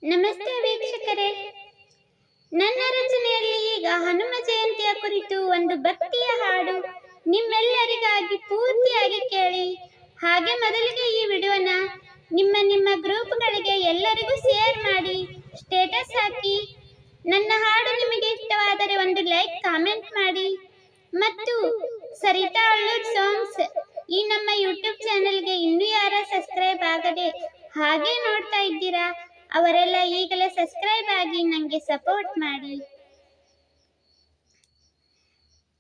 ನಮಸ್ತೆ ವೀಕ್ಷಕರೇ, ನನ್ನ ರಚನೆಯಲ್ಲಿ ಈಗ ಹನುಮ ಜಯಂತಿಯ ಕುರಿತು ಒಂದು ಭಕ್ತಿಯ ಹಾಡು ನಿಮ್ಮೆಲ್ಲರಿಗಾಗಿ ಪೂರ್ತಿಯಾಗಿ ಕೇಳಿ. ಹಾಗೆ ಮೊದಲಿಗೆ ಈ ವಿಡಿಯೋನ ನಿಮ್ಮ ಗ್ರೂಪ್ಗಳಿಗೆ ಎಲ್ಲರಿಗೂ ಶೇರ್ ಮಾಡಿ, ಸ್ಟೇಟಸ್ ಹಾಕಿ. ನನ್ನ ಹಾಡು ನಿಮಗೆ ಇಷ್ಟವಾದರೆ ಒಂದು ಲೈಕ್, ಕಾಮೆಂಟ್ ಮಾಡಿ. ಮತ್ತು ಸರಿತಾ ಅಲ್ಲೂರ್ ಸಾಂಗ್ಸ್ ಈ ನಮ್ಮ ಯೂಟ್ಯೂಬ್ ಚಾನೆಲ್ಗೆ ಇನ್ನೂ ಯಾರ ಸಬ್ಸ್ಕ್ರೈಬ್ ಆಗದೆ ಹಾಗೆ ನೋಡ್ತಾ ಇದ್ದೀರಾ, ಅವರೆಲ್ಲ ಈಗಲೇ ಸಬ್ಸ್ಕ್ರೈಬ್ ಆಗಿ ನನಗೆ ಸಪೋರ್ಟ್ ಮಾಡಿ.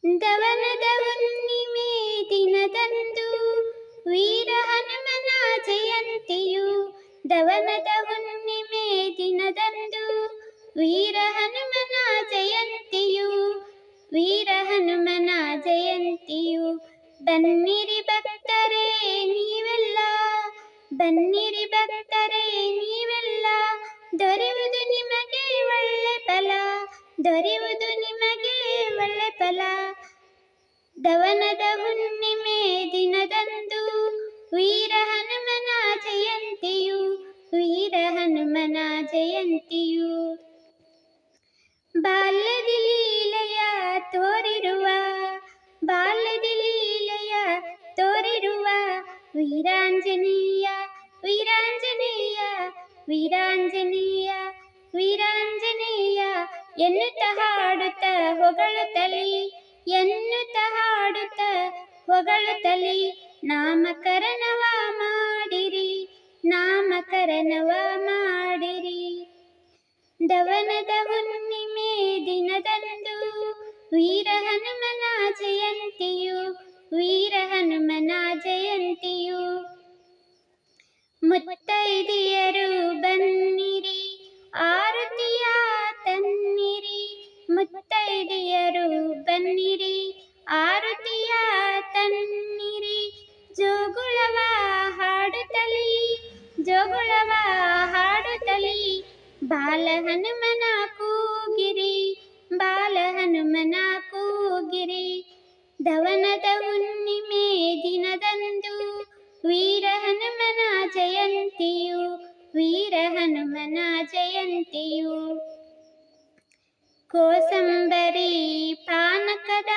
ದವನದ ಹುಣ್ಣಿಮೆ ದಿನದಂದು ವೀರ ಹನುಮನ ಜಯಂತಿಯು, ದವನದ ಹುಣ್ಣಿಮೆ ದಿನದಂದು ವೀರ ಹನುಮನ ಜಯಂತಿಯು, ವೀರ ಹನುಮನ ಜಯಂತಿಯು. ಬನ್ನಿರಿ ಭಕ್ತರೇ ನೀವೆಲ್ಲ, ಬನ್ನಿರಿ ಭಕ್ತರೇ ನೀವೆಲ್ಲ, ದೊರೆಯುವುದು ನಿಮಗೆ ಒಳ್ಳೆ ಫಲ, ದೊರೆಯುವುದು ನಿಮಗೆ ಒಳ್ಳೆ ಫಲ. ದವನದ ಹುಣ್ಣಿಮೆ ದಿನದಂದು ವೀರ ಹನುಮನ ಜಯಂತಿಯು, ವೀರ ಹನುಮನ ಜಯಂತಿಯು. ಬಾಲ್ಯದಿ ಲೀಲೆಯ ತೋರಿರುವ, ಬಾಲ್ಯದಿ ಲೀಲೆಯ ತೋರಿರುವ ವೀರಾಂಜನೇಯ, ವೀರಾಂಜನೇಯ, ವೀರಾಂಜನೇಯ, ವೀರಾಂಜನೇಯ ಎನ್ನುತ್ತ ಹಾಡುತ್ತ ಹೊಗಳುತ್ತಲಿ, ಎನ್ನುತ್ತ ಹಾಡುತ್ತ ಹೊಗಳುತ್ತಲಿ. ನಾಮಕರಣವ ಮಾಡಿರಿ, ನಾಮಕರಣವ ಮಾಡಿರಿ. ದವನದ ಹುಣ್ಣಿಮೆ ದಿನದಂದು ವೀರ ಹನುಮನ ಜಯಂತಿಯು, ವೀರ ಹನುಮನ ಜಯಂತಿಯು. ಮುತ್ತೈದೆಯರು ಬನ್ನಿರಿ, ಆರತಿಯ ತನ್ನಿರಿ, ಮುತ್ತೈದೆಯರು ಬನ್ನಿರಿ, ಆರತಿಯ ತನ್ನಿರಿ. ಜೋಗುಳವ ಹಾಡುತ್ತಲಿ, ಜೋಗುಳವ ಹಾಡುತ್ತಲಿ, ಬಾಲ ಹನುಮನ ಕೂಗಿರಿ, ಬಾಲ ಹನುಮನ ಕೂಗಿರಿ. ದವನದ ಹುಣ್ಣಿಮೆ ದಿನದಂದು ವೀರ ಹನುಮನ ಜಯಂತಿಯು, ವೀರ ಹನುಮನ ಜಯಂತಿಯು. ಕೋಸಂಬರಿ ಪಾನಕದ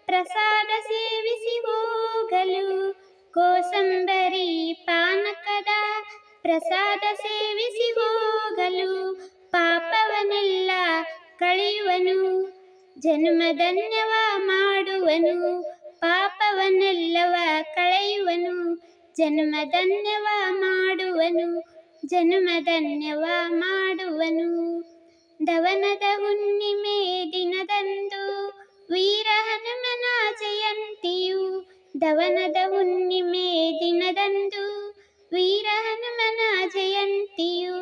ಪ್ರಸಾದ ಸೇವಿಸಿ ಹೋಗಲು, ಕೋಸಂಬರಿ ಪಾನಕದ ಪ್ರಸಾದ ಸೇವಿಸಿ ಹೋಗಲು. ಪಾಪವನ್ನೆಲ್ಲ ಕಳೆಯುವನು, ಜನ್ಮಧನ್ಯವ ಮಾಡುವನು, ಪಾಪವನ್ನೆಲ್ಲವ ಕಳೆಯುವನು, ಜನ್ಮಧನ್ಯವ ಮಾಡುವನು, ಜನ್ಮಧನ್ಯವ ಮಾಡುವನು. ದವನದ ಹುಣ್ಣಿಮೆ ದಿನದಂದು ವೀರ ಹನುಮನ ಜಯಂತಿಯು, ದವನದ ಹುಣ್ಣಿಮೆ ದಿನದಂದು ವೀರ ಹನುಮನ ಜಯಂತಿಯು.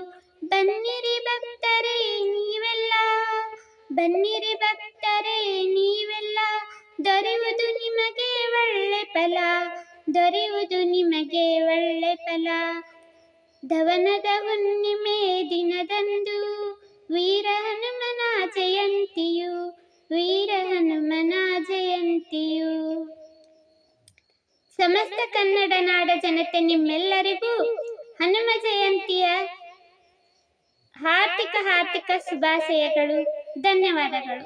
ಬನ್ನಿರಿ ಭಕ್ತರೇ ನೀವೆಲ್ಲ, ಬನ್ನಿರಿ ಭಕ್ತರೇ ನೀವೆಲ್ಲ, ದೊರೆಯುವುದು ನಿಮಗೆ ಒಳ್ಳೆ ಫಲ, ದೊರೆಯುವುದು ನಿಮಗೆ ಒಳ್ಳೆ ಫಲ. ದವನದ ಹುಣ್ಣಿಮೆ ದಿನದಂದು ವೀರ ಹನುಮನ ಜಯಂತಿಯು, ವೀರ ಹನುಮನ ಜಯಂತಿಯು. ಸಮಸ್ತ ಕನ್ನಡ ನಾಡ ಜನತೆ ನಿಮ್ಮೆಲ್ಲರಿಗೂ ಹನುಮ ಜಯಂತಿಯ ಹಾರ್ದಿಕ ಶುಭಾಶಯಗಳು. ಧನ್ಯವಾದಗಳು.